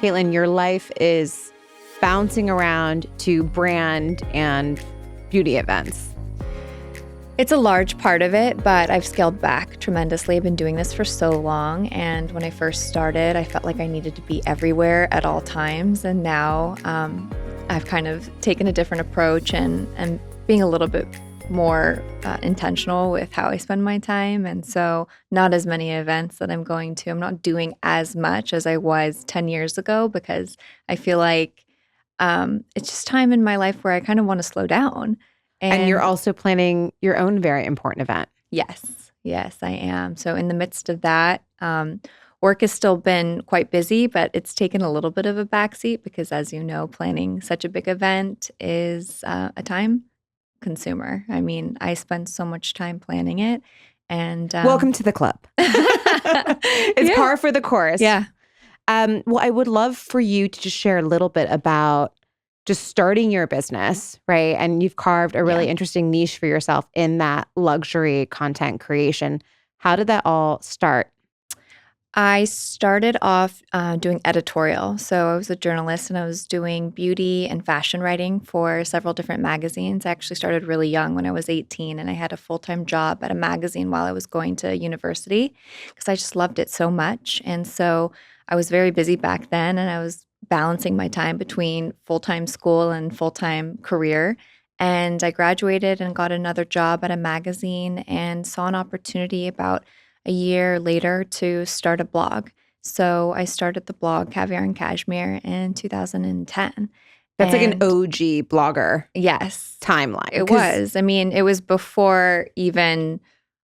Caitlyn, your life is bouncing around to brand and beauty events. It's a large part of it, but I've scaled back tremendously. I've been doing this for so long. And when I first started, I felt like I needed to be everywhere at all times. And now I've kind of taken a different approach and being a little bit more intentional with how I spend my time. And so not as many events that I'm going to. I'm not doing as much as I was 10 years ago because I feel like it's just time in my life where I kind of want to slow down. And you're also planning your own very important event. Yes, I am. So in the midst of that, work has still been quite busy, but it's taken a little bit of a backseat because, as you know, planning such a big event is a time consumer. I mean, I spend so much time planning it. And welcome to the club. It's par for the course. Yeah. Well, I would love for you to just share a little bit about just starting your business, right? And you've carved a really interesting niche for yourself in that luxury content creation. How did that all start? I started off doing editorial. So I was a journalist and I was doing beauty and fashion writing for several different magazines. I actually started really young when I was 18 and I had a full-time job at a magazine while I was going to university because I just loved it so much. And so I was very busy back then and I was balancing my time between full-time school and full-time career. And I graduated and got another job at a magazine and saw an opportunity about a year later to start a blog. So I started the blog Caviar and Cashmere in 2010. That's like an OG blogger. Yes. Timeline. It was. I mean, it was before even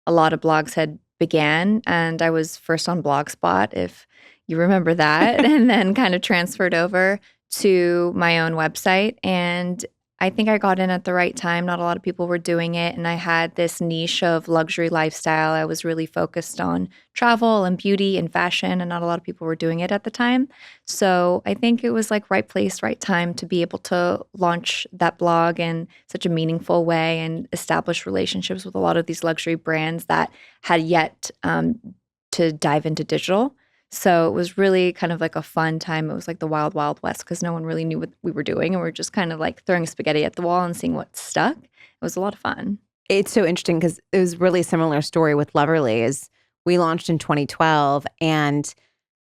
a lot of blogs had began. And I was first on Blogspot, if you remember that, and then kind of transferred over to my own website. And I think I got in at the right time. Not a lot of people were doing it. And I had this niche of luxury lifestyle. I was really focused on travel and beauty and fashion, and not a lot of people were doing it at the time. So I think it was like right place, right time to be able to launch that blog in such a meaningful way and establish relationships with a lot of these luxury brands that had yet to dive into digital. So it was really kind of like a fun time. It was like the wild, wild west because no one really knew what we were doing. And we were just kind of like throwing spaghetti at the wall and seeing what stuck. It was a lot of fun. It's so interesting because it was really a similar story with Loverly. Is we launched in 2012 and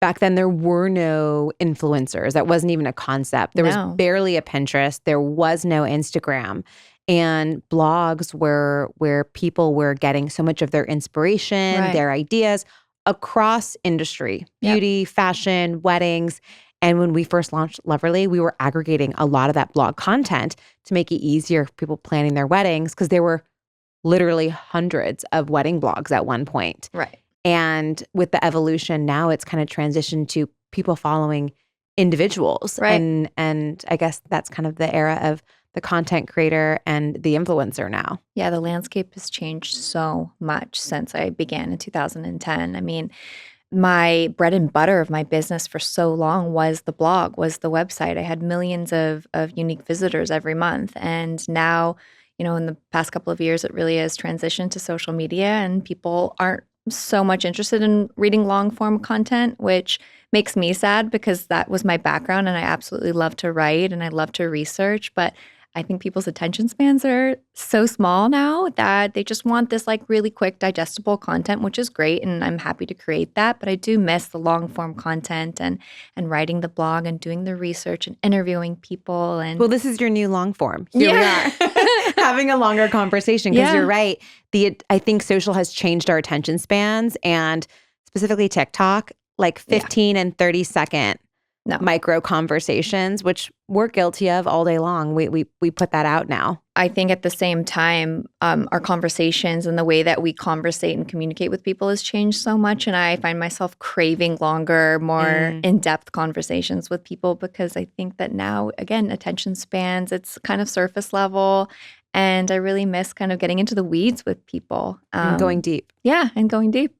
back then there were no influencers. That wasn't even a concept. There was barely a Pinterest. There was no Instagram. And blogs were where people were getting so much of their inspiration, their ideas, across industry, beauty, fashion, weddings. And when we first launched Loverly, we were aggregating a lot of that blog content to make it easier for people planning their weddings because there were literally hundreds of wedding blogs at one point. Right. And with the evolution, now it's kind of transitioned to people following individuals. Right. And I guess that's kind of the era of the content creator and the influencer now. Yeah, the landscape has changed so much since I began in 2010. I mean, my bread and butter of my business for so long was the blog, was the website. I had millions of unique visitors every month. And now, you know, in the past couple of years, it really has transitioned to social media and people aren't so much interested in reading long form content, which makes me sad because that was my background and I absolutely love to write and I love to research. But I think people's attention spans are so small now that they just want this like really quick digestible content, which is great. And I'm happy to create that. But I do miss the long form content and writing the blog and doing the research and interviewing people. And well, this is your new long form. Here we are having a longer conversation because you're right. I think social has changed our attention spans and specifically TikTok, like 15 and 30-second micro conversations, which we're guilty of all day long. We put that out now. I think at the same time, our conversations and the way that we conversate and communicate with people has changed so much. And I find myself craving longer, more in-depth conversations with people because I think that now, again, attention spans, it's kind of surface level. And I really miss kind of getting into the weeds with people. And going deep. Yeah, and going deep.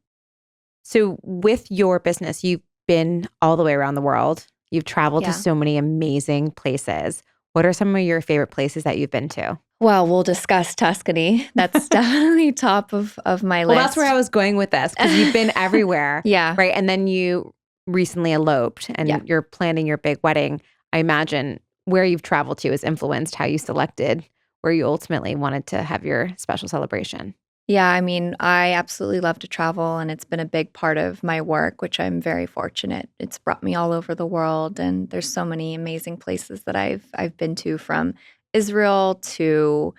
So with your business, you've been all the way around the world. You've traveled to so many amazing places. What are some of your favorite places that you've been to? Well, we'll discuss Tuscany. That's definitely top of my list. Well, that's where I was going with this because you've been everywhere. Yeah. Right. And then you recently eloped and Yeah. you're planning your big wedding, I imagine where you've traveled to has influenced how you selected where you ultimately wanted to have your special celebration. Yeah, I mean, I absolutely love to travel, and it's been a big part of my work, which I'm very fortunate. It's brought me all over the world, and there's so many amazing places that I've been to, from Israel to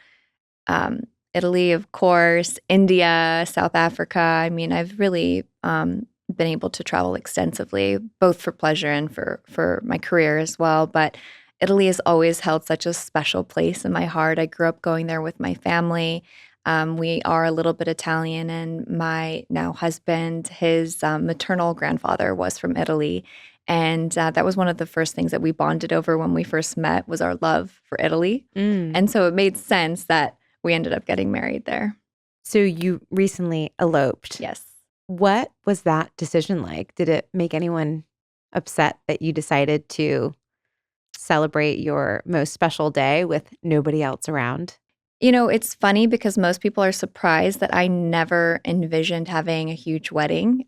um, Italy, of course, India, South Africa. I mean, I've really been able to travel extensively, both for pleasure and for my career as well. But Italy has always held such a special place in my heart. I grew up going there with my family. We are a little bit Italian, and my now husband, his maternal grandfather was from Italy. And that was one of the first things that we bonded over when we first met, was our love for Italy. Mm. And so it made sense that we ended up getting married there. So you recently eloped. Yes. What was that decision like? Did it make anyone upset that you decided to celebrate your most special day with nobody else around? You know, it's funny because most people are surprised that I never envisioned having a huge wedding.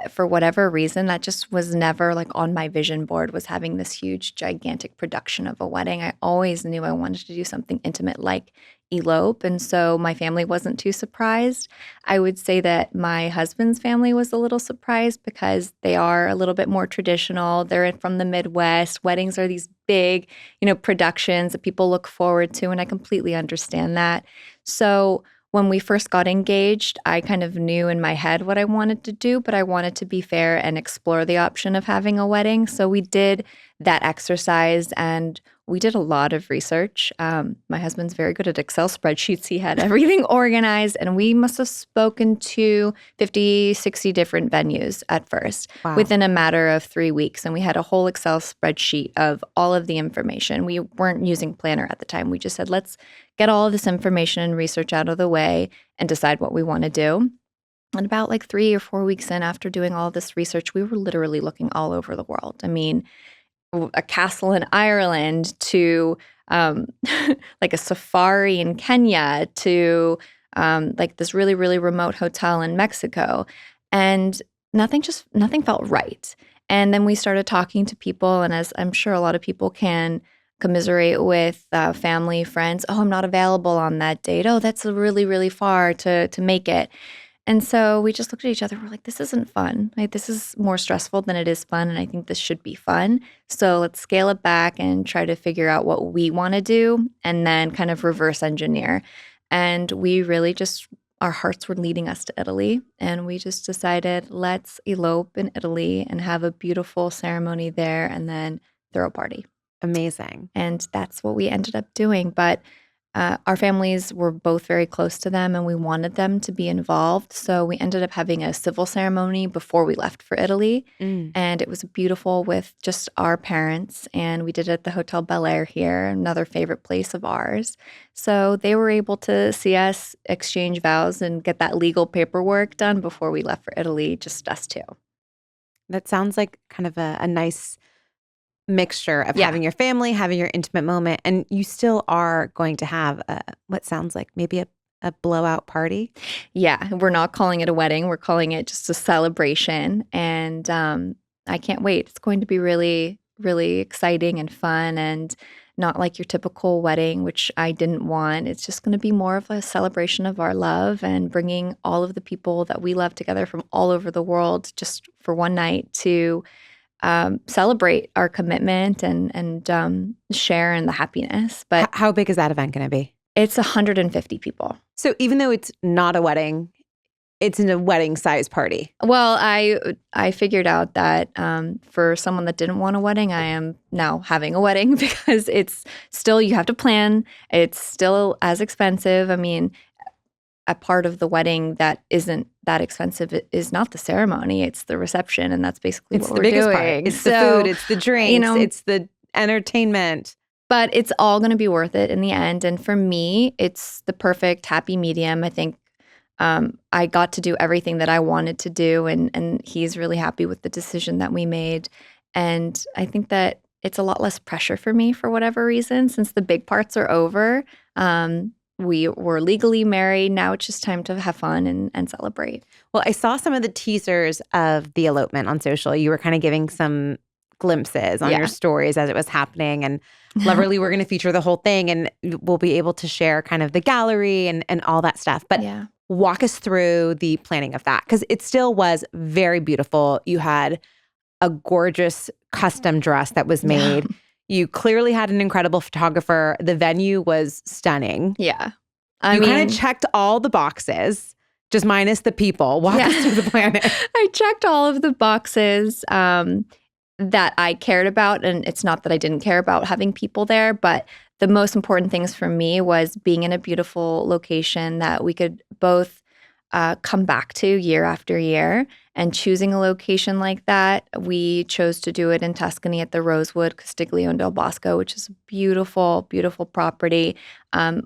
For whatever reason, that just was never like on my vision board, was having this huge, gigantic production of a wedding. I always knew I wanted to do something intimate like elope. And so my family wasn't too surprised. I would say that my husband's family was a little surprised because they are a little bit more traditional. They're from the Midwest. Weddings are these big, productions that people look forward to. And I completely understand that. So when we first got engaged, I kind of knew in my head what I wanted to do, but I wanted to be fair and explore the option of having a wedding. So we did that exercise, and we did a lot of research. My husband's very good at Excel spreadsheets. He had everything organized, and we must have spoken to 50, 60 different venues at first. Wow. Within a matter of 3 weeks. And we had a whole Excel spreadsheet of all of the information. We weren't using Planner at the time. We just said, let's get all of this information and research out of the way and decide what we want to do. And about like 3 or 4 weeks in, after doing all this research, we were literally looking all over the world. I mean, a castle in Ireland to like a safari in Kenya to like this really, really remote hotel in Mexico. And nothing felt right. And then we started talking to people. And as I'm sure a lot of people can commiserate with family, friends, oh, I'm not available on that date. Oh, that's really, really far to make it. And so we just looked at each other. We're like, this isn't fun. Like, this is more stressful than it is fun. And I think this should be fun. So let's scale it back and try to figure out what we want to do and then kind of reverse engineer. And we really just, our hearts were leading us to Italy. And we just decided, let's elope in Italy and have a beautiful ceremony there and then throw a party. Amazing. And that's what we ended up doing. But our families were both very close to them, and we wanted them to be involved. So we ended up having a civil ceremony before we left for Italy. And it was beautiful with just our parents. And we did it at the Hotel Bel Air here, another favorite place of ours. So they were able to see us exchange vows and get that legal paperwork done before we left for Italy, just us two. That sounds like kind of a nice mixture of Yeah. having your family, having your intimate moment, and you still are going to have what sounds like maybe a blowout party. Yeah, we're not calling it a wedding. We're calling it just a celebration. And I can't wait. It's going to be really, really exciting and fun, and not like your typical wedding, which I didn't want. It's just going to be more of a celebration of our love and bringing all of the people that we love together from all over the world just for one night to celebrate our commitment and share in the happiness. But how big is that event going to be? It's 150 people. So even though it's not a wedding, it's in a wedding size party. Well, I figured out that for someone that didn't want a wedding, I am now having a wedding because it's still, you have to plan. It's still as expensive. I mean, a part of the wedding that isn't that expensive is not the ceremony, it's the reception. And that's basically It's what the we're biggest doing. part. It's the food, it's the drinks, it's the entertainment. But it's all going to be worth it in the end. And for me, it's the perfect happy medium. I think I got to do everything that I wanted to do. And he's really happy with the decision that we made. And I think that it's a lot less pressure for me for whatever reason, since the big parts are over. we were legally married. Now it's just time to have fun and celebrate. Well, I saw some of the teasers of the elopement on social. You were kind of giving some glimpses on your stories as it was happening. And Loverly, we're going to feature the whole thing, and we'll be able to share kind of the gallery and all that stuff. But walk us through the planning of that, because it still was very beautiful. You had a gorgeous custom dress that was made. You clearly had an incredible photographer. The venue was stunning. Yeah. You kind of checked all the boxes, just minus the people. Walk us through the planning. I checked all of the boxes that I cared about. And it's not that I didn't care about having people there, but the most important things for me was being in a beautiful location that we could both come back to year after year. And choosing a location like that, we chose to do it in Tuscany at the Rosewood Castiglione del Bosco, which is a beautiful, beautiful property.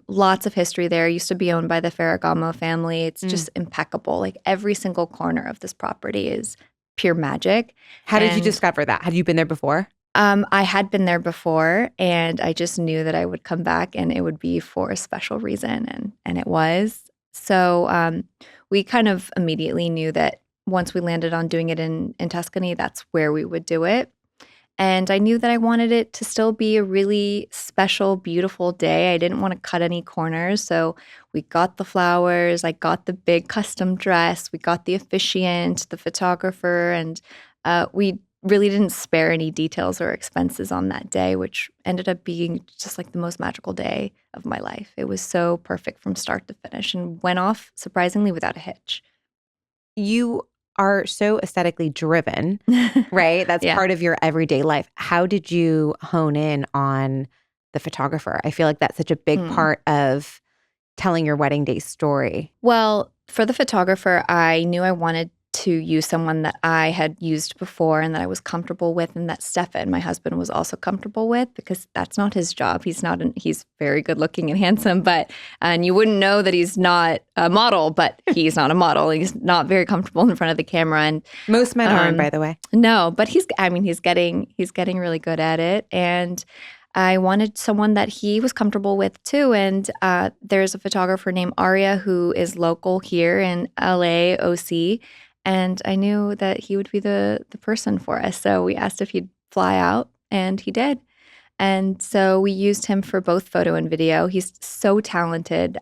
Lots of history there. It used to be owned by the Ferragamo family. It's just impeccable. Like every single corner of this property is pure magic. How did you discover that? Had you been there before? I had been there before, and I just knew that I would come back and it would be for a special reason, and it was. So we kind of immediately knew that once we landed on doing it in Tuscany, that's where we would do it. And I knew that I wanted it to still be a really special, beautiful day. I didn't want to cut any corners. So we got the flowers, I got the big custom dress, we got the officiant, the photographer, and we really didn't spare any details or expenses on that day, which ended up being just like the most magical day of my life. It was so perfect from start to finish and went off surprisingly without a hitch. You are so aesthetically driven, right? That's part of your everyday life. How did you hone in on the photographer? I feel like that's such a big part of telling your wedding day story. Well, for the photographer, I knew I wanted to use someone that I had used before and that I was comfortable with, and that Stefan, my husband, was also comfortable with, because that's not his job. He's very good looking and handsome, and you wouldn't know that he's not a model, but he's not a model. He's not very comfortable in front of the camera. And most men aren't, by the way. No, but he's getting really good at it. And I wanted someone that he was comfortable with too. And there's a photographer named Aria who is local here in LA, OC. And I knew that he would be the person for us. So we asked if he'd fly out, and he did. And so we used him for both photo and video. He's so talented.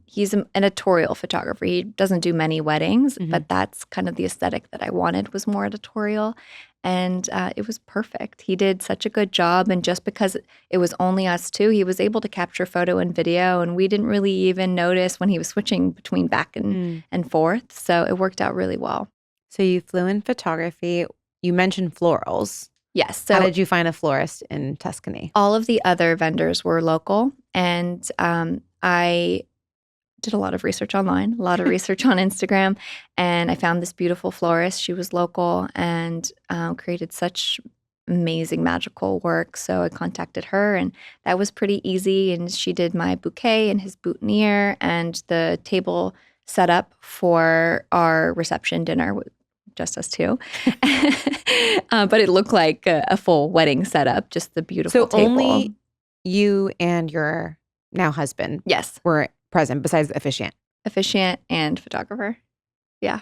He's an editorial photographer. He doesn't do many weddings, but that's kind of the aesthetic that I wanted, was more editorial. And it was perfect. He did such a good job. And just because it was only us two, he was able to capture photo and video. And we didn't really even notice when he was switching between back and forth. So it worked out really well. So you flew in photography. You mentioned florals. Yes. So how did you find a florist in Tuscany? All of the other vendors were local. And I did a lot of research online, a lot of research on Instagram, and I found this beautiful florist. She was local and created such amazing, magical work. So I contacted her, and that was pretty easy. And she did my bouquet and his boutonniere and the table set up for our reception dinner, just us two. But it looked like a full wedding setup, just the beautiful table. So only you and your now husband were present, besides the officiant? Officiant and photographer. Yeah.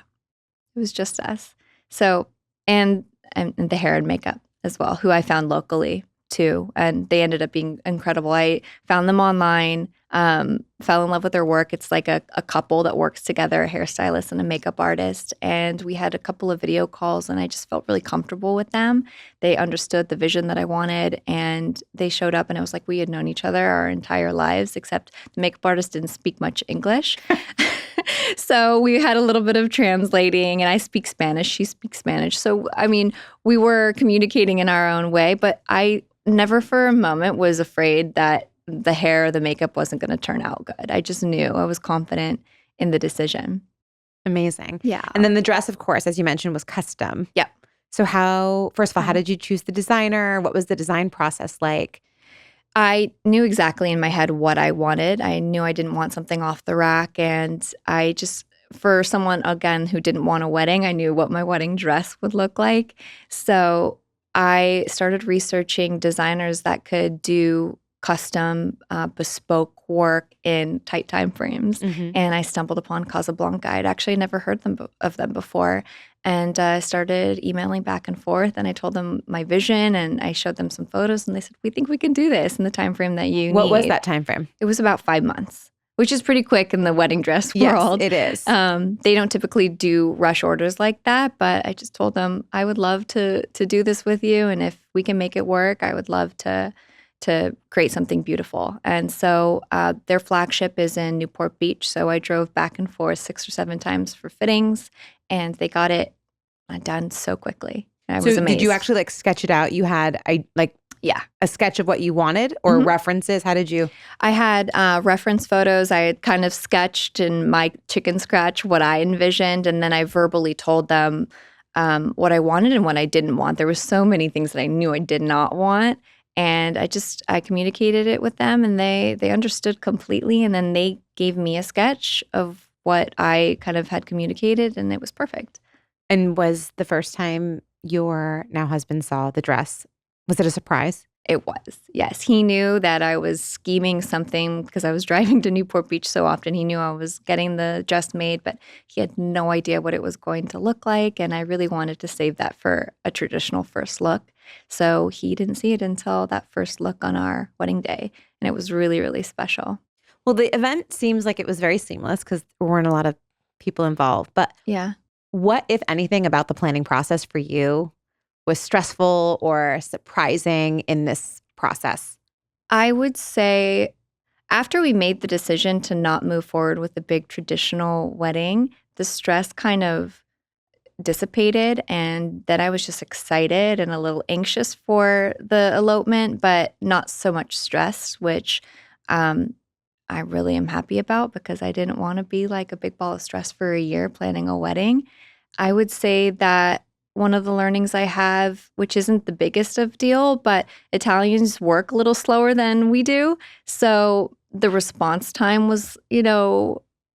It was just us. So, and the hair and makeup as well, who I found locally too. And they ended up being incredible. I found them online, fell in love with their work. It's like a couple that works together, a hairstylist and a makeup artist. And we had a couple of video calls, and I just felt really comfortable with them. They understood the vision that I wanted, and they showed up, and it was like we had known each other our entire lives, except the makeup artist didn't speak much English. So we had a little bit of translating, and I speak Spanish, she speaks Spanish. So, I mean, we were communicating in our own way, but I never for a moment was afraid that the hair or the makeup wasn't going to turn out good. I just knew. I was confident in the decision. Amazing. Yeah. And then the dress, of course, as you mentioned, was custom. Yep. So first of all, how did you choose the designer? What was the design process like? I knew exactly in my head what I wanted. I knew I didn't want something off the rack. And I just, for someone, again, who didn't want a wedding, I knew what my wedding dress would look like. So I started researching designers that could do custom, bespoke work in tight time frames. And I stumbled upon Casablanca. I'd actually never heard of them before. And I started emailing back and forth, and I told them my vision, and I showed them some photos, and they said, we think we can do this in the time frame that you need. What was that time frame? It was about 5 months, which is pretty quick in the wedding dress world. Yes, it is. They don't typically do rush orders like that, but I just told them I would love to do this with you, and if we can make it work, I would love to create something beautiful. And so their flagship is in Newport Beach, so I drove back and forth 6 or 7 times for fittings, and they got it done so quickly. I was amazed. Did you actually like sketch it out? You had a sketch of what you wanted or references? How did you? I had reference photos. I had kind of sketched in my chicken scratch what I envisioned, and then I verbally told them what I wanted and what I didn't want. There were so many things that I knew I did not want, and I communicated it with them, and they understood completely, and then they gave me a sketch of what I kind of had communicated, and it was perfect. And was the first time your now husband saw the dress, was it a surprise? It was, yes. He knew that I was scheming something because I was driving to Newport Beach so often. He knew I was getting the dress made, but he had no idea what it was going to look like. And I really wanted to save that for a traditional first look. So he didn't see it until that first look on our wedding day. And it was really, really special. Well, the event seems like it was very seamless because there weren't a lot of people involved. But yeah, what, if anything, about the planning process for you was stressful or surprising in this process? I would say after we made the decision to not move forward with a big traditional wedding, the stress kind of dissipated, and then I was just excited and a little anxious for the elopement, but not so much stressed, which I really am happy about because I didn't want to be like a big ball of stress for a year planning a wedding. I would say that one of the learnings I have, which isn't the biggest of deal, but Italians work a little slower than we do. So the response time was,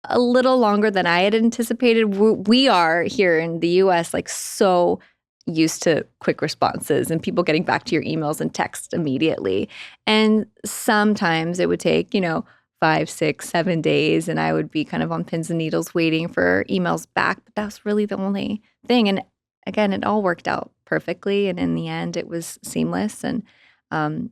a little longer than I had anticipated. We are here in the US like so used to quick responses and people getting back to your emails and text immediately. And sometimes it would take, 5, 6, 7 days, and I would be kind of on pins and needles waiting for emails back. But that was really the only thing. And again, it all worked out perfectly. And in the end, it was seamless and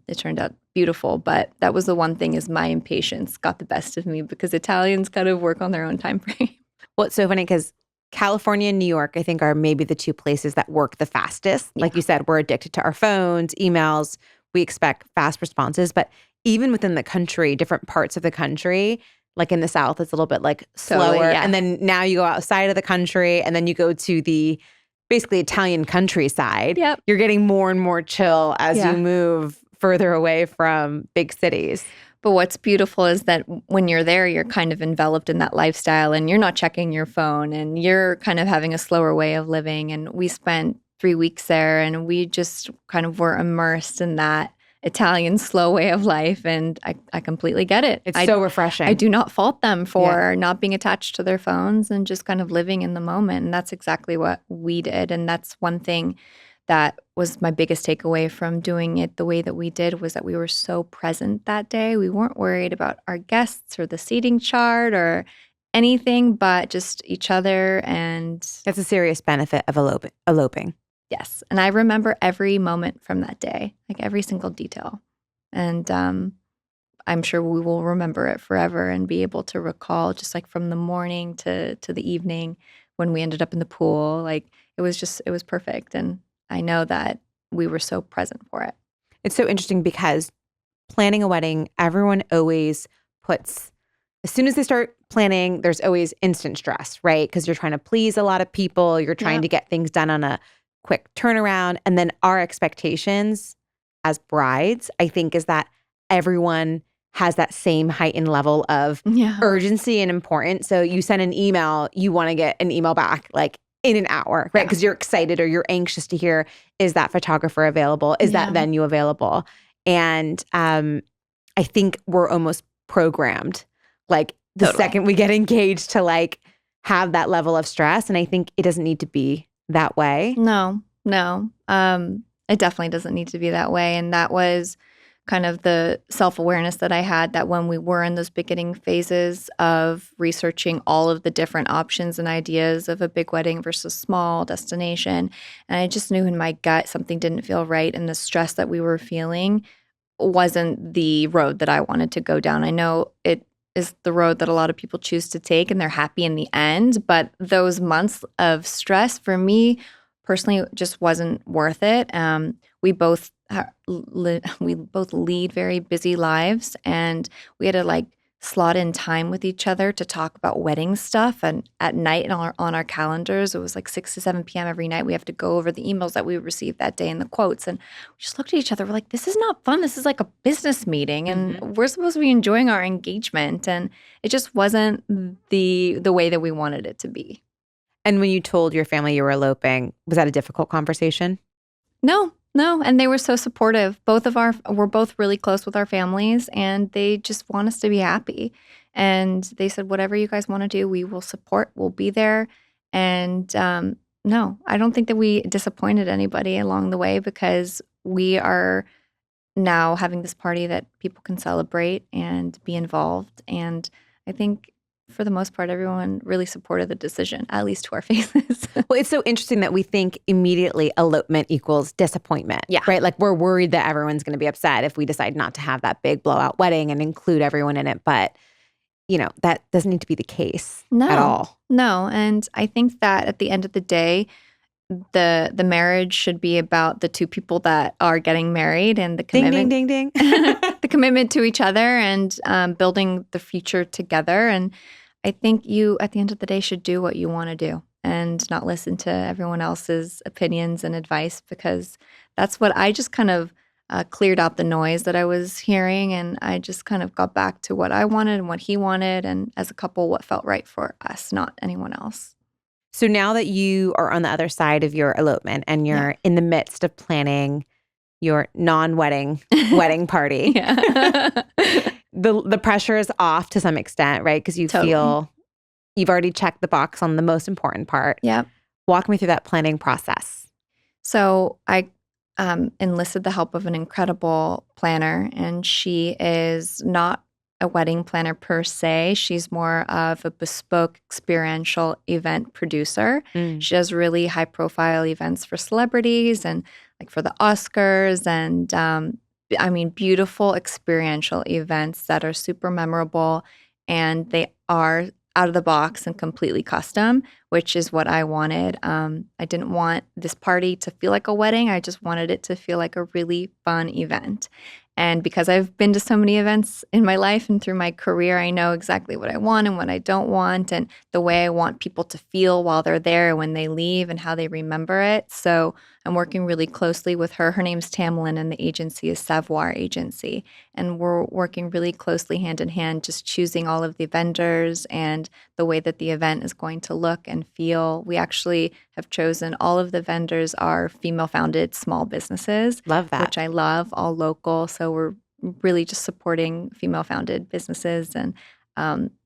it turned out beautiful. But that was the one thing is my impatience got the best of me because Italians kind of work on their own time frame. Well, it's so funny because California and New York, I think, are maybe the 2 places that work the fastest. Yeah. Like you said, we're addicted to our phones, emails. We expect fast responses. But even within the country, different parts of the country, like in the South, it's a little bit like slower. Totally, yeah. And then now you go outside of the country and then you go to the basically Italian countryside. Yep. You're getting more and more chill as you move further away from big cities. But what's beautiful is that when you're there, you're kind of enveloped in that lifestyle and you're not checking your phone and you're kind of having a slower way of living. And we spent 3 weeks there and we just kind of were immersed in that Italian slow way of life. And I completely get it. It's so refreshing. I do not fault them for not being attached to their phones and just kind of living in the moment. And that's exactly what we did. And that's one thing that was my biggest takeaway from doing it the way that we did was that we were so present that day. We weren't worried about our guests or the seating chart or anything but just each other. And that's a serious benefit of eloping. Yes. And I remember every moment from that day, like every single detail. And I'm sure we will remember it forever and be able to recall just like from the morning to the evening when we ended up in the pool. Like it was perfect. And I know that we were so present for it. It's so interesting because planning a wedding, everyone always puts, as soon as they start planning, there's always instant stress, right? Because you're trying to please a lot of people. You're trying to get things done on a quick turnaround. And then our expectations as brides, I think, is that everyone has that same heightened level of urgency and importance. So you send an email, you want to get an email back like in an hour, right? Because you're excited or you're anxious to hear, is that photographer available? Is that venue available? And I think we're almost programmed like the second we get engaged to like have that level of stress. And I think it doesn't need to be that way. No. It definitely doesn't need to be that way. And that was kind of the self-awareness that I had that when we were in those beginning phases of researching all of the different options and ideas of a big wedding versus small destination, and I just knew in my gut something didn't feel right, and the stress that we were feeling wasn't the road that I wanted to go down. I know it is the road that a lot of people choose to take and they're happy in the end, but those months of stress for me personally just wasn't worth it. We both we both lead very busy lives, and we had to like slot in time with each other to talk about wedding stuff. And at night on our calendars, it was like 6 to 7 p.m. every night. We have to go over the emails that we received that day and the quotes. And we just looked at each other. We're like, this is not fun. This is like a business meeting, and we're supposed to be enjoying our engagement. And it just wasn't the way that we wanted it to be. And when you told your family you were eloping, was that a difficult conversation? No. And they were so supportive. We're both really close with our families, and they just want us to be happy. And they said, whatever you guys want to do, we will support, we'll be there. And no, I don't think that we disappointed anybody along the way, because we are now having this party that people can celebrate and be involved. And I think for the most part, everyone really supported the decision, at least to our faces. Well, it's so interesting that we think immediately elopement equals disappointment. Yeah. Right? Like we're worried that everyone's going to be upset if we decide not to have that big blowout wedding and include everyone in it. But, that doesn't need to be the case at all. No. And I think that at the end of the day, the marriage should be about the two people that are getting married and the commitment. Ding, ding, ding, ding. The commitment to each other and building the future together. And I think you, at the end of the day, should do what you want to do and not listen to everyone else's opinions and advice, because that's what I just kind of cleared out the noise that I was hearing. And I just kind of got back to what I wanted and what he wanted. And as a couple, what felt right for us, not anyone else. So now that you are on the other side of your elopement and you're in the midst of planning your non-wedding wedding party, the pressure is off to some extent, right? Because you feel you've already checked the box on the most important part. Yep. Walk me through that planning process. So I enlisted the help of an incredible planner, and she is not a wedding planner per se. She's more of a bespoke experiential event producer. She does really high profile events for celebrities and like for the Oscars, and beautiful experiential events that are super memorable, and they are out of the box and completely custom, which is what I wanted. I didn't want this party to feel like a wedding. I just wanted it to feel like a really fun event. And because I've been to so many events in my life and through my career, I know exactly what I want and what I don't want, and the way I want people to feel while they're there, when they leave, and how they remember it. So I'm working really closely with her. Her name's Tamlin, and the agency is Savoir Agency. And we're working really closely hand in hand, just choosing all of the vendors and the way that the event is going to look and feel. We actually have chosen all of the vendors are female-founded small businesses. Love that. Which I love, all local. So we're really just supporting female-founded businesses. And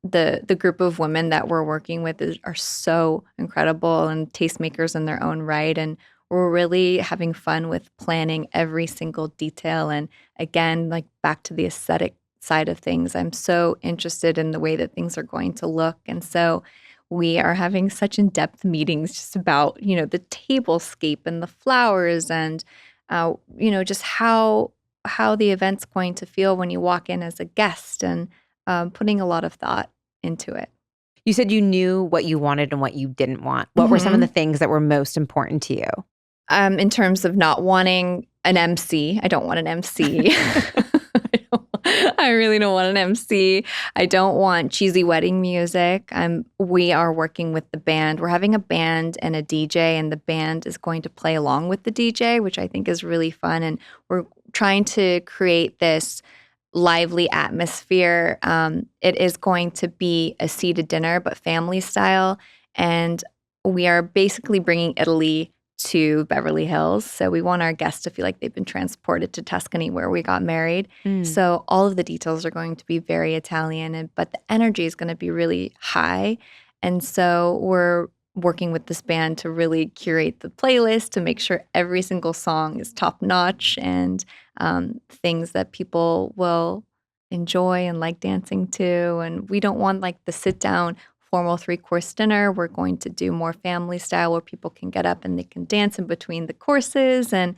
the group of women that we're working with are so incredible and tastemakers in their own right. And we're really having fun with planning every single detail. And again, like back to the aesthetic side of things, I'm so interested in the way that things are going to look. And so we are having such in-depth meetings just about, the tablescape and the flowers and, just how the event's going to feel when you walk in as a guest, and putting a lot of thought into it. You said you knew what you wanted and what you didn't want. What were some of the things that were most important to you? In terms of not wanting an MC, I don't want an MC. I really don't want an MC. I don't want cheesy wedding music. We are working with the band. We're having a band and a DJ, and the band is going to play along with the DJ, which I think is really fun. And we're trying to create this lively atmosphere. It is going to be a seated dinner, but family style. And we are basically bringing Italy to Beverly Hills. So we want our guests to feel like they've been transported to Tuscany, where we got married. So all of the details are going to be very Italian, but the energy is going to be really high. And so we're working with this band to really curate the playlist to make sure every single song is top notch and things that people will enjoy and like dancing to. And we don't want like the sit down formal 3-course dinner. We're going to do more family style where people can get up and they can dance in between the courses and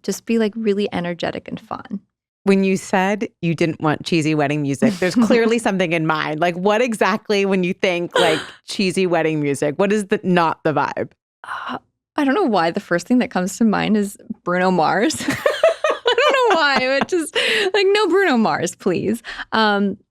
just be like really energetic and fun. When you said you didn't want cheesy wedding music, there's clearly something in mind. Like what exactly when you think like cheesy wedding music, what is not the vibe? I don't know why the first thing that comes to mind is Bruno Mars. I don't know why, but just like no Bruno Mars, please.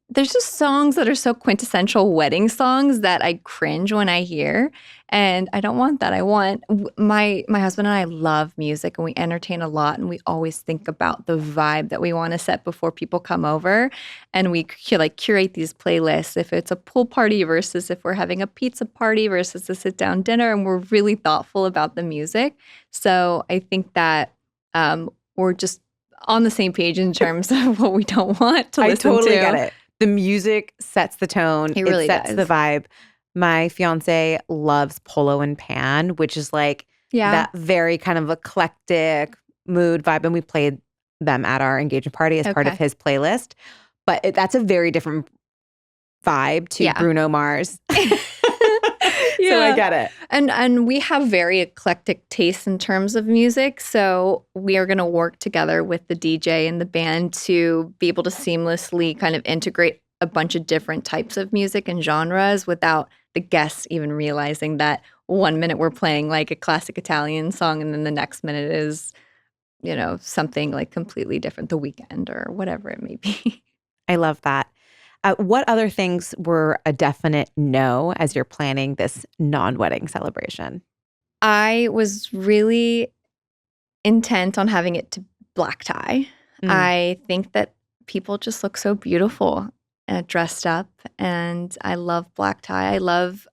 There's just songs that are so quintessential wedding songs that I cringe when I hear. And I don't want that. I want my husband and I love music and we entertain a lot. And we always think about the vibe that we want to set before people come over. And we like curate these playlists. If it's a pool party versus if we're having a pizza party versus a sit down dinner. And we're really thoughtful about the music. So I think that we're just on the same page in terms of what we don't want to listen to. I totally get it. The music sets the tone. It really sets does. the vibe. My fiance loves Polo and Pan, which is like that very kind of eclectic mood vibe. And we played them at our engagement party as part of his playlist. But that's a very different vibe to Bruno Mars. So I get it. And we have very eclectic tastes in terms of music. So we are going to work together with the DJ and the band to be able to seamlessly kind of integrate a bunch of different types of music and genres without the guests even realizing that 1 minute we're playing like a classic Italian song and then the next minute is, you know, something like completely different, The Weeknd or whatever it may be. I love that. What other things were a definite no as you're planning this non-wedding celebration? I was really intent on having it to black tie. I think that people just look so beautiful dressed up, and I love black tie. I love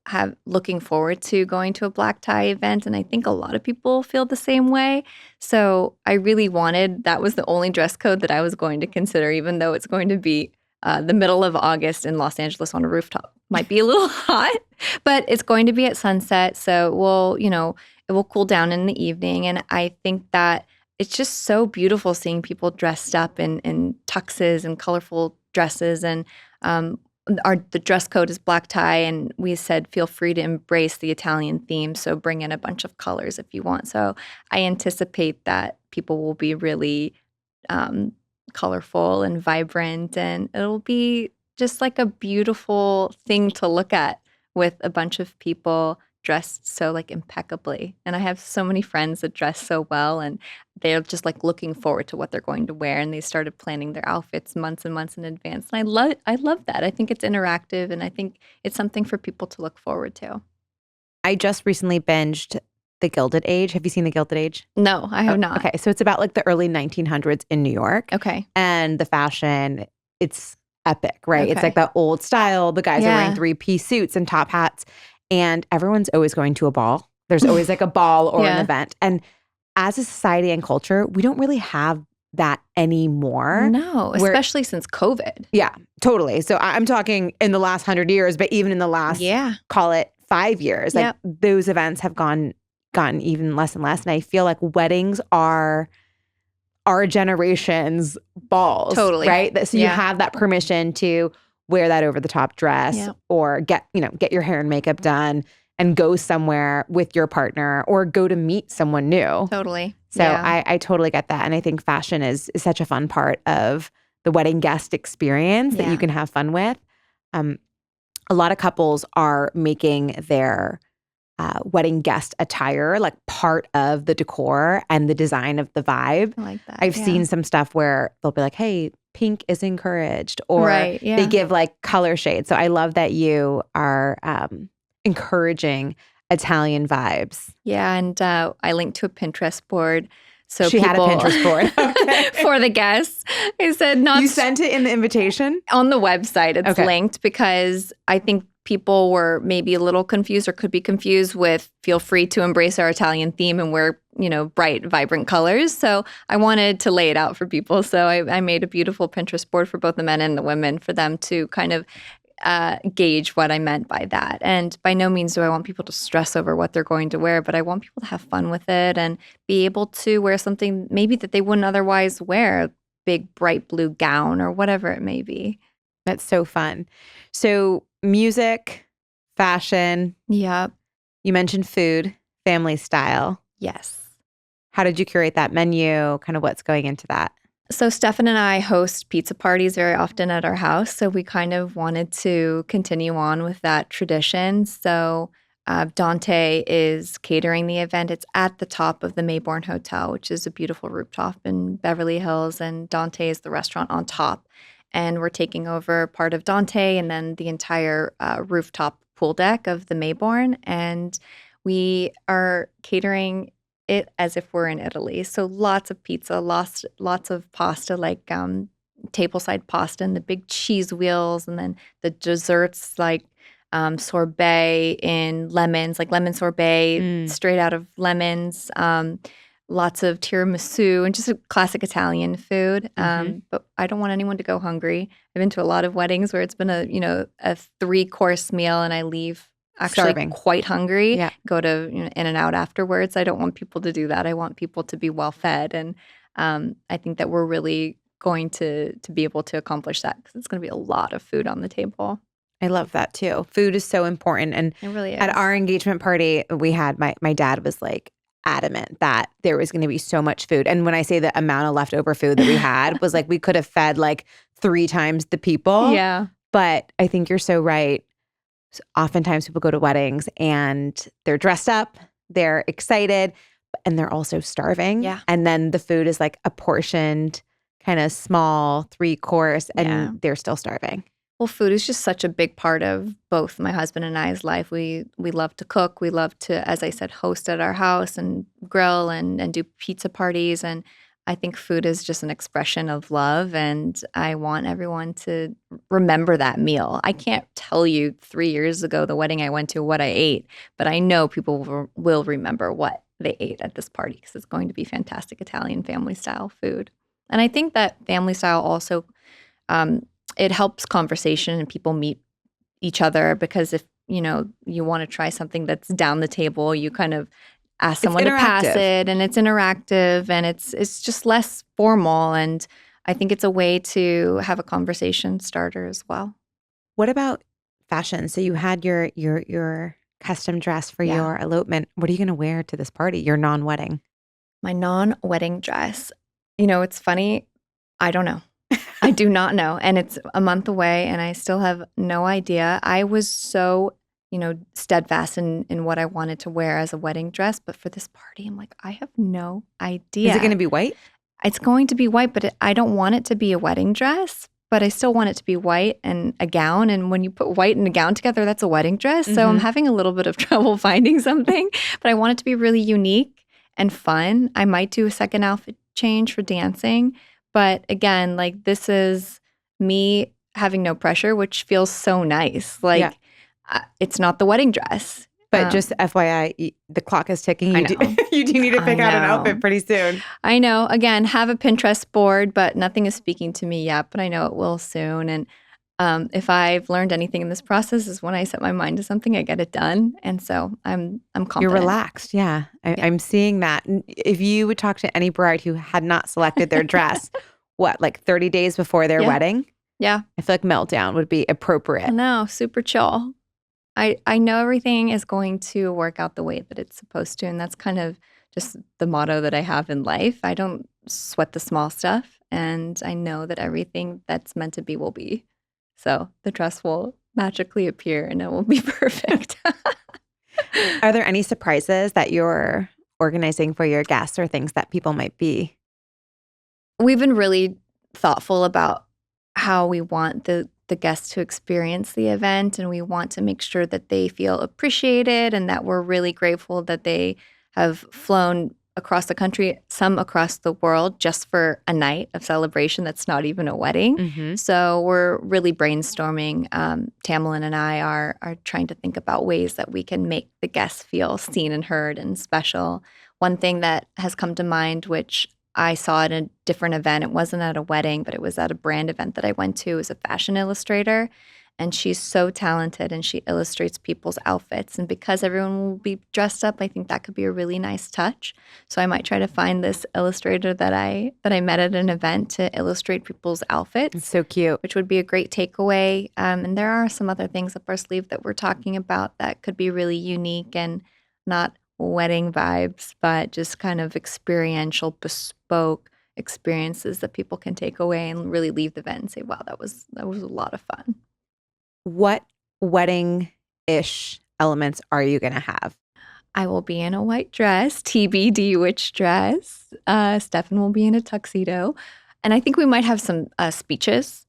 looking forward to going to a black tie event, and I think a lot of people feel the same way. So I really that was the only dress code that I was going to consider, even though it's going to be the middle of August in Los Angeles on a rooftop. Might be a little hot, but it's going to be at sunset. So it will cool down in the evening. And I think that it's just so beautiful seeing people dressed up in tuxes and colorful dresses. And the dress code is black tie. And we said, feel free to embrace the Italian theme. So bring in a bunch of colors if you want. So I anticipate that people will be really colorful and vibrant, and it'll be just like a beautiful thing to look at with a bunch of people dressed so like impeccably. And I have so many friends that dress so well, and they're just like looking forward to what they're going to wear, and they started planning their outfits months and months in advance. And I love that. I think it's interactive, and I think it's something for people to look forward to. I just recently binged The Gilded Age. Have you seen The Gilded Age? No, I have not. Okay, so it's about like the early 1900s in New York. Okay. And the fashion, it's epic, right? Okay. It's like that old style. The guys are wearing 3-piece suits and top hats, and everyone's always going to a ball. There's always like a ball or an event. And as a society and culture, we don't really have that anymore. No, especially since COVID. Yeah, totally. So I'm talking in the last 100 years, but even in the last, call it 5 years, like those events have gotten even less and less. And I feel like weddings are our generation's balls. Totally. Right? So you have that permission to wear that over the top dress or get your hair and makeup done and go somewhere with your partner or go to meet someone new. Totally. So I totally get that. And I think fashion is such a fun part of the wedding guest experience that you can have fun with. A lot of couples are making their wedding guest attire like part of the decor and the design of the vibe. I like that. I've seen some stuff where they'll be like, hey, pink is encouraged, or they give like color shades. So I love that you are encouraging Italian vibes. Yeah, and I linked to a Pinterest board. So she had a Pinterest board for the guests. I said You sent it in the invitation? On the website. It's linked because I think people were maybe a little confused or could be confused with feel free to embrace our Italian theme and wear, bright, vibrant colors. So I wanted to lay it out for people. So I made a beautiful Pinterest board for both the men and the women for them to kind of gauge what I meant by that. And by no means do I want people to stress over what they're going to wear, but I want people to have fun with it and be able to wear something maybe that they wouldn't otherwise wear, a big bright blue gown or whatever it may be. That's so fun. So music, fashion. Yep. You mentioned food, family style. Yes. How did you curate that menu? Kind of what's going into that? So Stefan and I host pizza parties very often at our house. So we kind of wanted to continue on with that tradition. So Dante is catering the event. It's at the top of the Mayborn Hotel, which is a beautiful rooftop in Beverly Hills. And Dante is the restaurant on top. And we're taking over part of Dante and then the entire rooftop pool deck of the Mayborn. And we are catering it as if we're in Italy. So lots of pizza, lots of pasta, like tableside pasta and the big cheese wheels, and then the desserts like sorbet in lemons, like lemon sorbet straight out of lemons. Lots of tiramisu and just a classic Italian food. But I don't want anyone to go hungry. I've been to a lot of weddings where it's been a 3-course meal and I leave actually starving, quite hungry, yeah. Go to In-N-Out afterwards. I don't want people to do that. I want people to be well fed. And I think that we're really going to be able to accomplish that because it's going to be a lot of food on the table. I love that too. Food is so important. And it really is. At our engagement party, we had my dad was like adamant that there was going to be so much food. And when I say the amount of leftover food that we had was like we could have fed like 3 times the people. Yeah. But I think you're so right. Oftentimes people go to weddings and they're dressed up, they're excited, and they're also starving. Yeah. And then the food is like a portioned, kind of small 3-course, and they're still starving. Well, food is just such a big part of both my husband and I's life. We love to cook. We love to, as I said, host at our house and grill and do pizza parties. And I think food is just an expression of love, and I want everyone to remember that meal. I can't tell you 3 years ago, the wedding I went to, what I ate, but I know people will remember what they ate at this party because it's going to be fantastic Italian family-style food. And I think that family-style also, it helps conversation and people meet each other because if, you want to try something that's down the table, you kind of ask someone to pass it, and it's interactive, and it's just less formal, and I think it's a way to have a conversation starter as well. What about fashion? So you had your custom dress for your elopement. What are you going to wear to this party? Your non-wedding? My non-wedding dress. It's funny. I don't know. I do not know, and it's a month away, and I still have no idea. I was so steadfast in what I wanted to wear as a wedding dress. But for this party, I'm like, I have no idea. Is it going to be white? It's going to be white, but I don't want it to be a wedding dress, but I still want it to be white and a gown. And when you put white and a gown together, that's a wedding dress. So I'm having a little bit of trouble finding something, but I want it to be really unique and fun. I might do a second outfit change for dancing. But again, like this is me having no pressure, which feels so nice. Like, it's not the wedding dress. But just FYI, the clock is ticking. You do need to pick out an outfit pretty soon. I know. Again, have a Pinterest board, but nothing is speaking to me yet. But I know it will soon. And if I've learned anything in this process is when I set my mind to something, I get it done. And so I'm confident. You're relaxed. Yeah. I'm seeing that. If you would talk to any bride who had not selected their dress, like 30 days before their wedding? Yeah. I feel like meltdown would be appropriate. I know. Super chill. I know everything is going to work out the way that it's supposed to. And that's kind of just the motto that I have in life. I don't sweat the small stuff. And I know that everything that's meant to be will be. So the dress will magically appear and it will be perfect. Are there any surprises that you're organizing for your guests or things that people might be? We've been really thoughtful about how we want the guests to experience the event, and we want to make sure that they feel appreciated and that we're really grateful that they have flown across the country, some across the world, just for a night of celebration that's not even a wedding. So we're really brainstorming. Tamlin and I are trying to think about ways that we can make the guests feel seen and heard and special. One thing that has come to mind, which I saw at a different event. It wasn't at a wedding, but it was at a brand event that I went to as a fashion illustrator. And she's so talented and she illustrates people's outfits. And because everyone will be dressed up, I think that could be a really nice touch. So I might try to find this illustrator that I met at an event to illustrate people's outfits. It's so cute. Which would be a great takeaway. And there are some other things up our sleeve that we're talking about that could be really unique and not wedding vibes, but just kind of experiential, bespoke experiences that people can take away and really leave the event and say, wow, that was a lot of fun. What wedding-ish elements are you going to have? I will be in a white dress, TBD which dress. Stefan will be in a tuxedo. And I think we might have some speeches.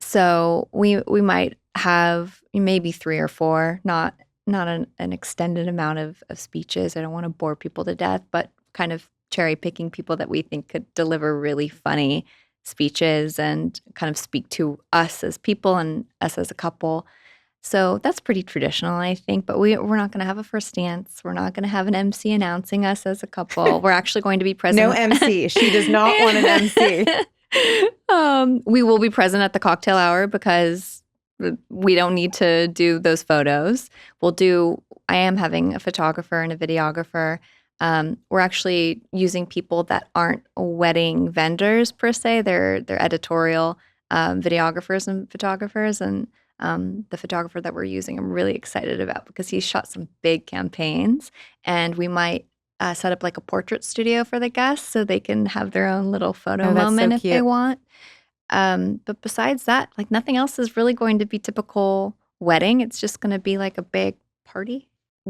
So we might have maybe 3 or 4, not an extended amount of speeches. I don't want to bore people to death, but kind of cherry picking people that we think could deliver really funny speeches and kind of speak to us as people and us as a couple. So that's pretty traditional, I think, but we're not going to have a first dance. We're not going to have an MC announcing us as a couple. We're actually going to be present. No MC. She does not want an MC. We will be present at the cocktail hour because we don't need to do those photos. I am having a photographer and a videographer. We're actually using people that aren't wedding vendors per se. They're editorial videographers and photographers. And the photographer that we're using, I'm really excited about because he's shot some big campaigns. And we might set up like a portrait studio for the guests so they can have their own little photo moment if they want. But besides that, like nothing else is really going to be typical wedding. It's just going to be like a big party.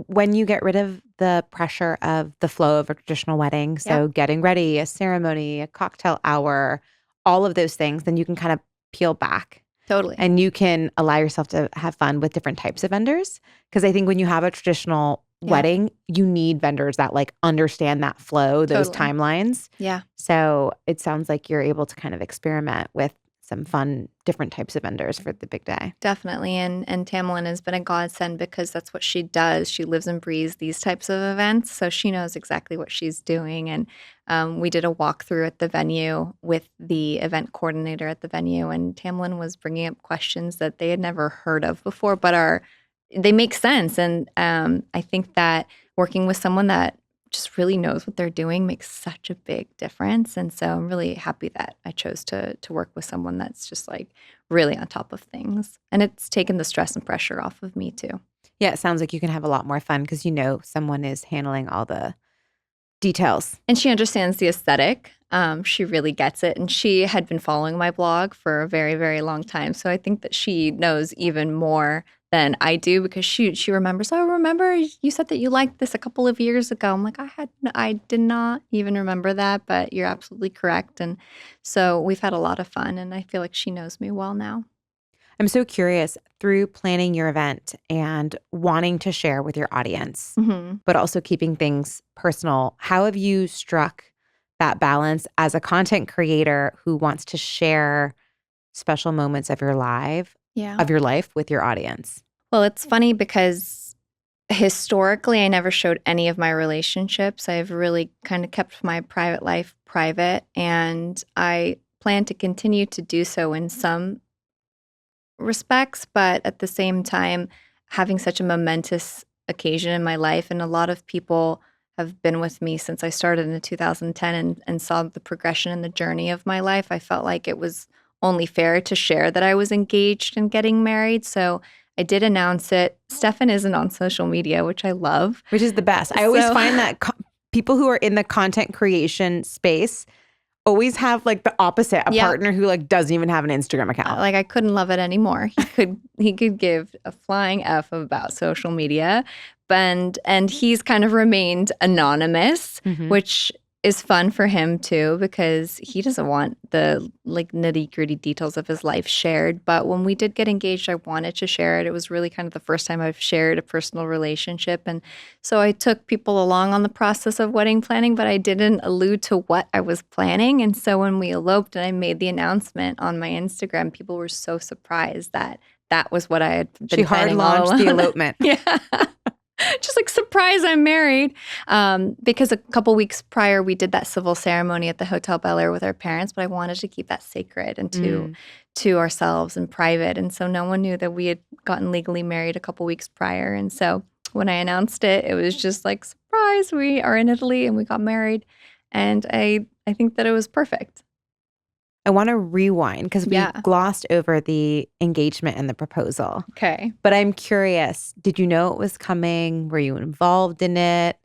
When you get rid of the pressure of the flow of a traditional wedding, so getting ready, a ceremony, a cocktail hour, all of those things, then you can kind of peel back. Totally. And you can allow yourself to have fun with different types of vendors. Because I think when you have a traditional wedding, you need vendors that like understand that flow, those timelines. Yeah. So it sounds like you're able to kind of experiment with some fun, different types of vendors for the big day. Definitely. And Tamlin has been a godsend because that's what she does. She lives and breathes these types of events. So she knows exactly what she's doing. And we did a walkthrough at the venue with the event coordinator at the venue. And Tamlin was bringing up questions that they had never heard of before, but they make sense. And I think that working with someone that just really knows what they're doing makes such a big difference. And so I'm really happy that I chose to work with someone that's just like really on top of things. And it's taken the stress and pressure off of me too. Yeah, it sounds like you can have a lot more fun because someone is handling all the details. And she understands the aesthetic. She really gets it. And she had been following my blog for a very, very long time. So I think that she knows even more than I do because she remembers, oh, remember you said that you liked this a couple of years ago. I'm like, I did not even remember that, but you're absolutely correct. And so we've had a lot of fun and I feel like she knows me well now. I'm so curious, through planning your event and wanting to share with your audience, but also keeping things personal, how have you struck that balance as a content creator who wants to share special moments of your life with your audience? Well, it's funny because historically, I never showed any of my relationships. I've really kind of kept my private life private, and I plan to continue to do so in some respects, but at the same time, having such a momentous occasion in my life, and a lot of people have been with me since I started in 2010 and saw the progression and the journey of my life, I felt like it was only fair to share that I was engaged and getting married. So I did announce it. Stefan isn't on social media, which I love. Which is the best. I always find that people who are in the content creation space always have like the opposite, a partner who like doesn't even have an Instagram account. Like I couldn't love it anymore. He could give a flying F about social media. And he's kind of remained anonymous, which is fun for him too, because he doesn't want the like nitty-gritty details of his life shared. But when we did get engaged, I wanted to share it. It was really kind of the first time I've shared a personal relationship. And so I took people along on the process of wedding planning, but I didn't allude to what I was planning. And so when we eloped and I made the announcement on my Instagram, people were so surprised that was what I had been planning all along. She hard launched the elopement. Yeah. just like, surprise, I'm married. Because a couple weeks prior, we did that civil ceremony at the Hotel Bel Air with our parents, but I wanted to keep that sacred and to ourselves and private. And so no one knew that we had gotten legally married a couple weeks prior. And so when I announced it, it was just like, surprise, we are in Italy and we got married. And I think that it was perfect. I want to rewind because we glossed over the engagement and the proposal. Okay. But I'm curious, did you know it was coming? Were you involved in it?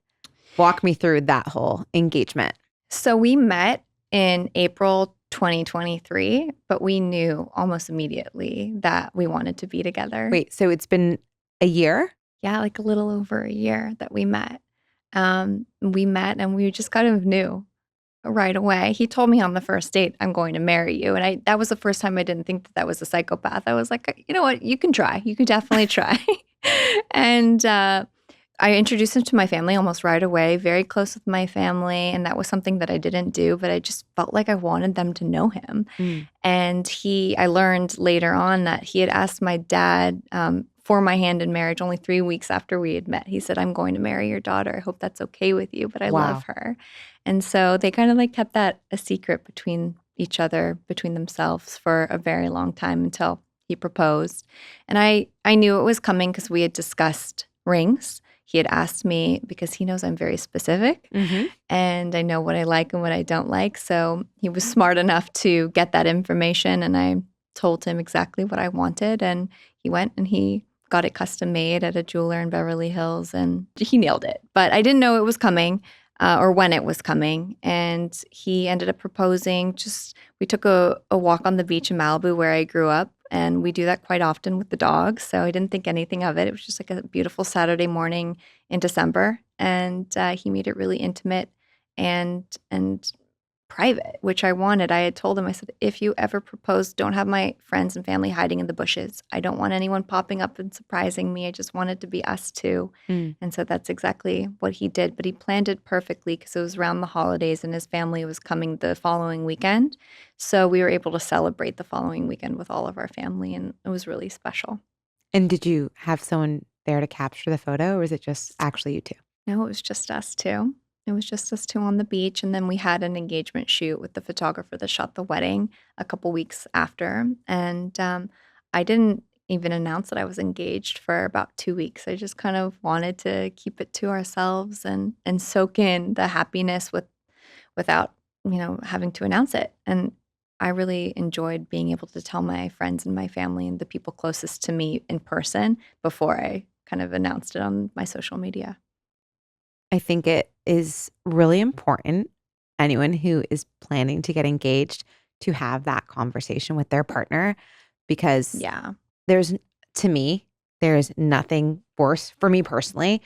Walk me through that whole engagement. So we met in April 2023, but we knew almost immediately that we wanted to be together. Wait, so it's been a year? Yeah, like a little over a year that we met. We met and we just kind of knew right away. He told me on the first date, I'm going to marry you. And that was the first time I didn't think that was a psychopath. I was like, you know what? You can try. You can definitely try. And I introduced him to my family almost right away, very close with my family. And that was something that I didn't do, but I just felt like I wanted them to know him. And I learned later on that he had asked my dad for my hand in marriage only 3 weeks after we had met. He said, I'm going to marry your daughter. I hope that's okay with you, but I love her. And so they kind of like kept that a secret between each other, between themselves for a very long time until he proposed. And I knew it was coming because we had discussed rings. He had asked me because he knows I'm very specific and I know what I like and what I don't like. So he was smart enough to get that information and I told him exactly what I wanted. And he went and he got it custom made at a jeweler in Beverly Hills and he nailed it. But I didn't know it was coming or when it was coming. And he ended up proposing. We took a walk on the beach in Malibu where I grew up. And we do that quite often with the dogs. So I didn't think anything of it. It was just like a beautiful Saturday morning in December. And he made it really intimate and private, which I wanted. I had told him, I said, if you ever propose, don't have my friends and family hiding in the bushes. I don't want anyone popping up and surprising me. I just want it to be us two. And so that's exactly what he did. But he planned it perfectly because it was around the holidays and his family was coming the following weekend. So we were able to celebrate the following weekend with all of our family, and it was really special. And did you have someone there to capture the photo, or was it just actually you two? No, it was just us two. It was just us two on the beach. And then we had an engagement shoot with the photographer that shot the wedding a couple weeks after. And I didn't even announce that I was engaged for about 2 weeks. I just kind of wanted to keep it to ourselves and soak in the happiness without, having to announce it. And I really enjoyed being able to tell my friends and my family and the people closest to me in person before I kind of announced it on my social media. I think it is really important, anyone who is planning to get engaged, to have that conversation with their partner because to me, there's nothing worse for me personally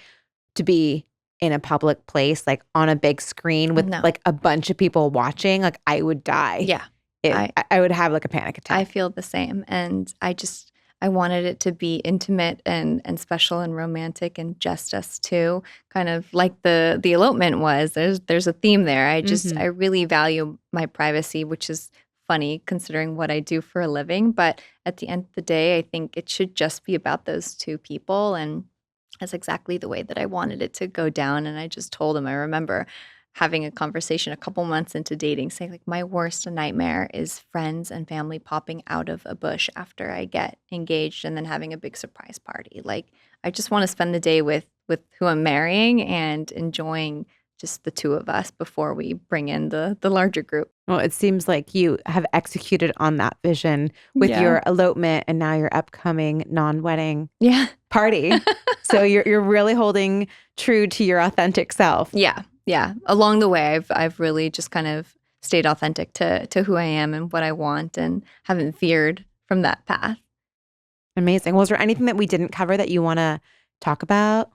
to be in a public place, like on a big screen with like a bunch of people watching. Like I would die. Yeah. I would have like a panic attack. I feel the same. And I wanted it to be intimate and special and romantic and just us two, kind of like the elopement was. There's a theme there. I really value my privacy, which is funny considering what I do for a living. But at the end of the day, I think it should just be about those two people. And that's exactly the way that I wanted it to go down. And I just told him, I remember having a conversation a couple months into dating, saying like, my worst nightmare is friends and family popping out of a bush after I get engaged and then having a big surprise party. Like, I just want to spend the day with who I'm marrying and enjoying just the two of us before we bring in the larger group. Well, it seems like you have executed on that vision with your elopement and now your upcoming non-wedding party. So you're really holding true to your authentic self. Yeah. Along the way, I've really just kind of stayed authentic to who I am and what I want and haven't veered from that path. Amazing. Was there anything that we didn't cover that you want to talk about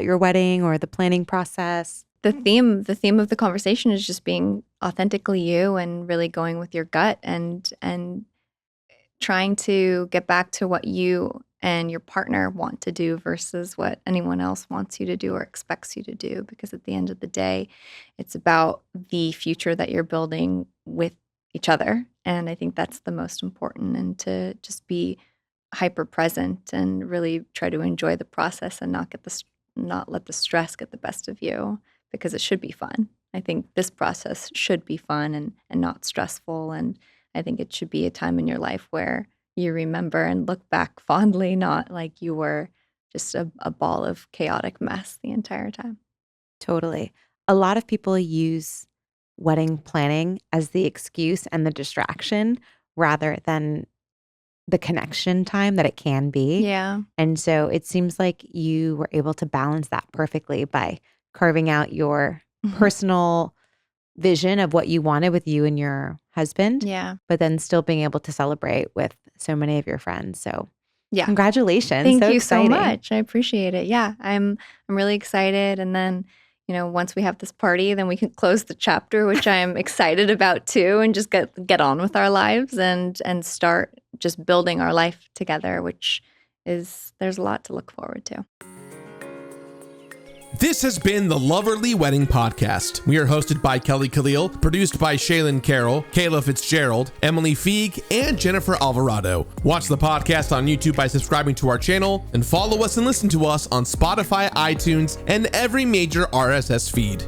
your wedding or the planning process? The theme of the conversation is just being authentically you and really going with your gut and trying to get back to what you and your partner want to do versus what anyone else wants you to do or expects you to do. Because at the end of the day, it's about the future that you're building with each other. And I think that's the most important, and to just be hyper present and really try to enjoy the process and not get not let the stress get the best of you, because it should be fun. I think this process should be fun and not stressful. And I think it should be a time in your life where you remember and look back fondly, not like you were just a ball of chaotic mess the entire time. Totally. A lot of people use wedding planning as the excuse and the distraction rather than the connection time that it can be. Yeah. And so it seems like you were able to balance that perfectly by carving out your personal vision of what you wanted with you and your husband. Yeah. But then still being able to celebrate with so many of your friends. So yeah. Congratulations. Thank you exciting. so much. I appreciate it. Yeah. I'm really excited. And then, once we have this party, then we can close the chapter, which I'm excited about too, and just get on with our lives and start just building our life together, which there's a lot to look forward to. This has been the Loverly Wedding Podcast. We are hosted by Kelly Khalil, produced by Shaylin Carroll, Kayla Fitzgerald, Emily Feig, and Jennifer Alvarado. Watch the podcast on YouTube by subscribing to our channel, and follow us and listen to us on Spotify, iTunes, and every major RSS feed.